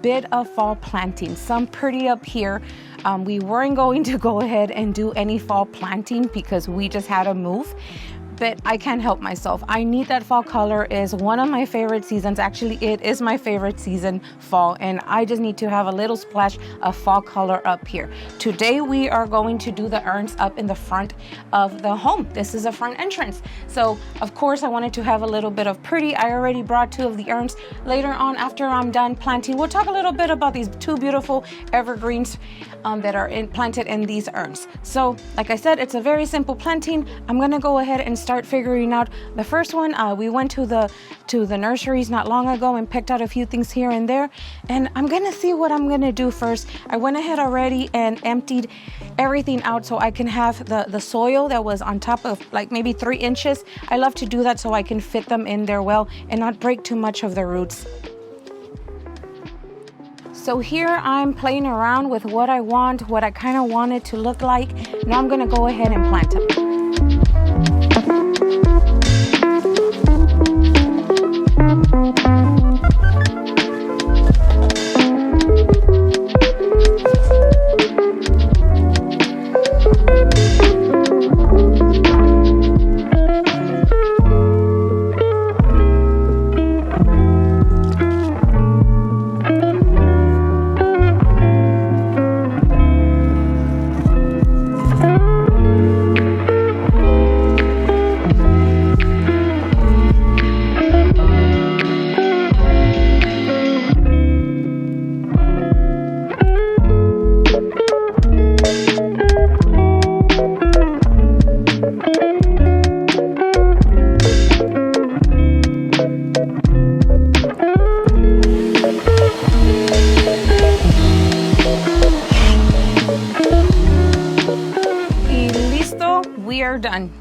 bit of fall planting, some pretty up here. We weren't going to go ahead and do any fall planting because we just had to move. But I can't help myself. I need that fall color. Is one of my favorite seasons. Actually, it is my favorite season, fall, and I just need to have a little splash of fall color up here. Today, we are going to do the urns up in the front of the home. This is a front entrance. So, of course, I wanted to have a little bit of pretty. I already brought 2 of the urns. Later on, after I'm done planting, we'll talk a little bit about these 2 beautiful evergreens that are planted in these urns. So, like I said, it's a very simple planting. I'm gonna go ahead and start figuring out the first one. We went to the nurseries not long ago and picked out a few things here and there, and I'm gonna see what I'm gonna do first. I went ahead already and emptied everything out so I can have the soil that was on top of like maybe 3 inches. I love to do that so I can fit them in there well and not break too much of the roots. So here I'm playing around with what I want, what I kind of want it to look like. Now I'm gonna go ahead and plant them. We are done.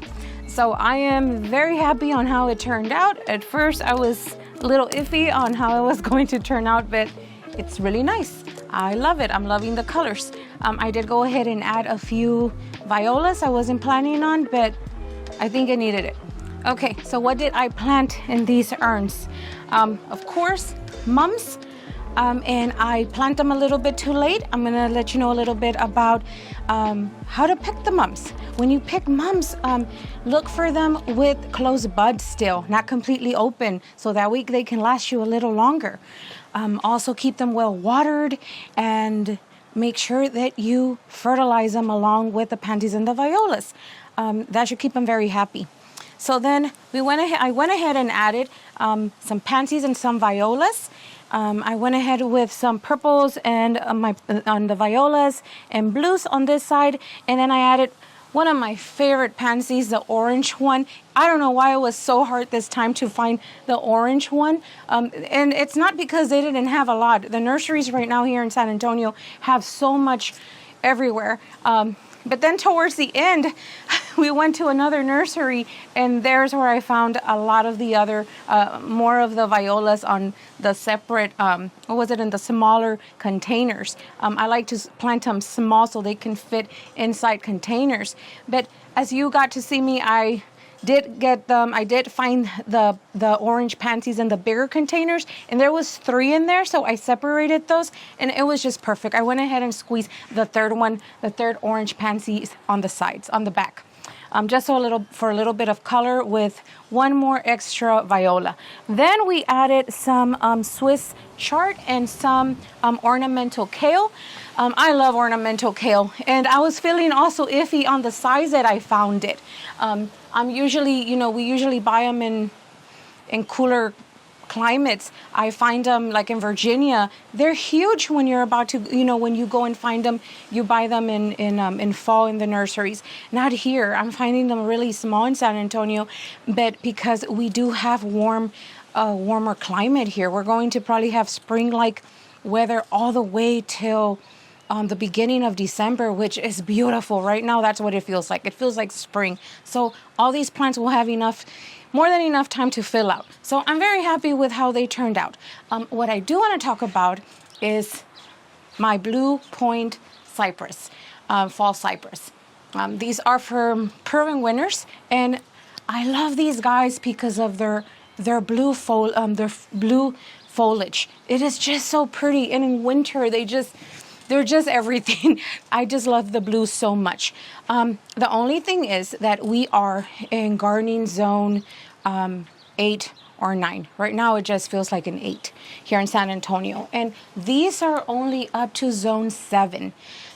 So I am very happy on how it turned out. At first I was a little iffy on how it was going to turn out, but it's really nice. I love it. I'm loving the colors. I did go ahead and add a few violas I wasn't planning on, but I think I needed it. Okay, so what did I plant in these urns? Of course, mums. And I plant them a little bit too late. I'm gonna let you know a little bit about how to pick the mums. When you pick mums, look for them with closed buds still, not completely open, so that way they can last you a little longer. Also keep them well watered and make sure that you fertilize them along with the pansies and the violas. That should keep them very happy. So then I went ahead and added some pansies and some violas. I went ahead with some purples and on the violas and blues on this side, and then I added one of my favorite pansies, the orange one. I don't know why it was so hard this time to find the orange one, and it's not because they didn't have a lot. The nurseries right now here in San Antonio have so much everywhere. But then towards the end, we went to another nursery, and there's where I found a lot of the other, more of the violas on the separate, in the smaller containers. I like to plant them small so they can fit inside containers. But as you got to see me, I did find the orange pansies in the bigger containers, and there was 3 in there, so I separated those, and it was just perfect. I went ahead and squeezed the third orange pansies on the sides, on the back. Just for a little bit of color with one more extra viola. Then we added some Swiss chard and some ornamental kale. I love ornamental kale, and I was feeling also iffy on the size that I found it. We usually buy them in cooler climates. I find them like in Virginia. They're huge when you're about to, when you go and find them, you buy them in fall in the nurseries. Not here. I'm finding them really small in San Antonio, but because we do have warmer climate here, we're going to probably have spring-like weather all the way till the beginning of December, which is beautiful. Right now, that's what it feels like. It feels like spring. So all these plants will have more than enough time to fill out. So I'm very happy with how they turned out. What I do want to talk about is my blue point cypress, fall cypress. These are from Perwin Winners, and I love these guys because of their blue foliage. It is just so pretty. And in winter, they're just everything. I just love the blues so much. The only thing is that we are in gardening zone 8 or 9. Right now, it just feels like an 8 here in San Antonio. And these are only up to zone 7.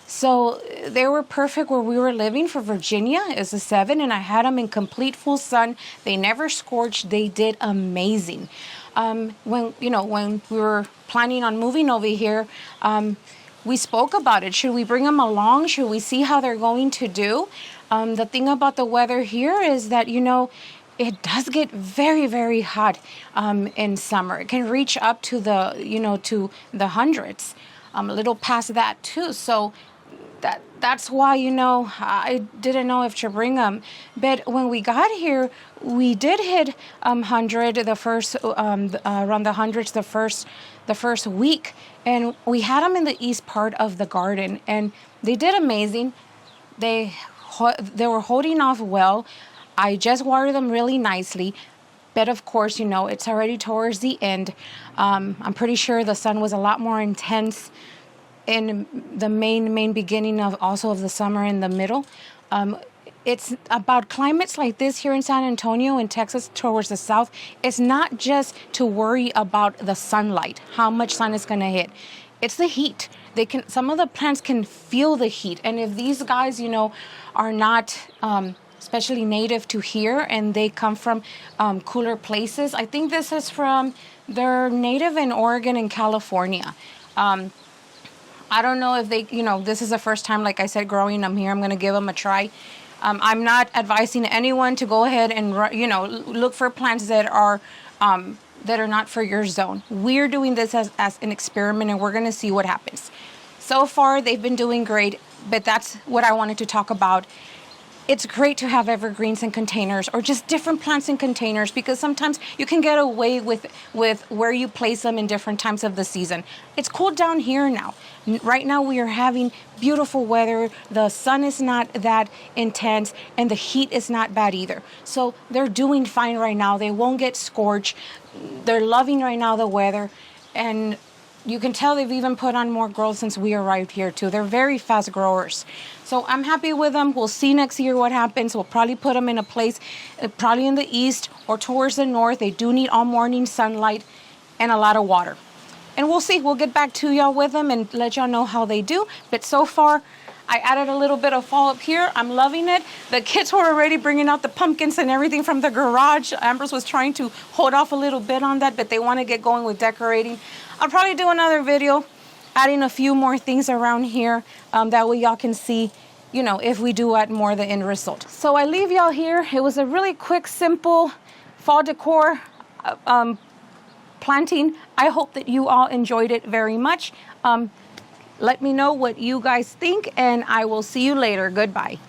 So they were perfect where we were living. For Virginia is a 7, and I had them in complete full sun. They never scorched. They did amazing. When we were planning on moving over here, we spoke about it. Should we bring them along? Should we see how they're going to do? The thing about the weather here is that, it does get very, very hot in summer. It can reach up to to the hundreds, a little past that too. So that's why, I didn't know if to bring them. But when we got here, we did hit 100 the first around the hundreds the first week, and we had them in the east part of the garden, and they did amazing. They were holding off well. I just watered them really nicely. But of course, it's already towards the end. I'm pretty sure the sun was a lot more intense in the main beginning of the summer in the middle. It's about climates like this here in San Antonio and Texas towards the south. It's not just to worry about the sunlight, how much sun is going to hit. It's the heat. Some of the plants can feel the heat. And if these guys, are not especially native to here and they come from cooler places, I think this is they're native in Oregon and California. I don't know if they, this is the first time, like I said, growing them here. I'm going to give them a try. I'm not advising anyone to go ahead and, look for plants that are not for your zone. We're doing this as an experiment, and we're going to see what happens. So far, they've been doing great, but that's what I wanted to talk about. It's great to have evergreens in containers or just different plants in containers, because sometimes you can get away with where you place them in different times of the season. It's cooled down here now. Right now we are having beautiful weather. The sun is not that intense and the heat is not bad either. So they're doing fine right now. They won't get scorched. They're loving right now the weather, and you can tell they've even put on more growth since we arrived here too. They're very fast growers. So I'm happy with them. We'll see next year what happens. We'll probably put them in a place, probably in the east or towards the north. They do need all morning sunlight and a lot of water. And we'll see. We'll get back to y'all with them and let y'all know how they do. But so far, I added a little bit of fall up here. I'm loving it. The kids were already bringing out the pumpkins and everything from the garage. Ambrose was trying to hold off a little bit on that, but they want to get going with decorating. I'll probably do another video adding a few more things around here. That way y'all can see, if we do add more, the end result. So I leave y'all here. It was a really quick, simple fall decor planting. I hope that you all enjoyed it very much. Let me know what you guys think, and I will see you later. Goodbye.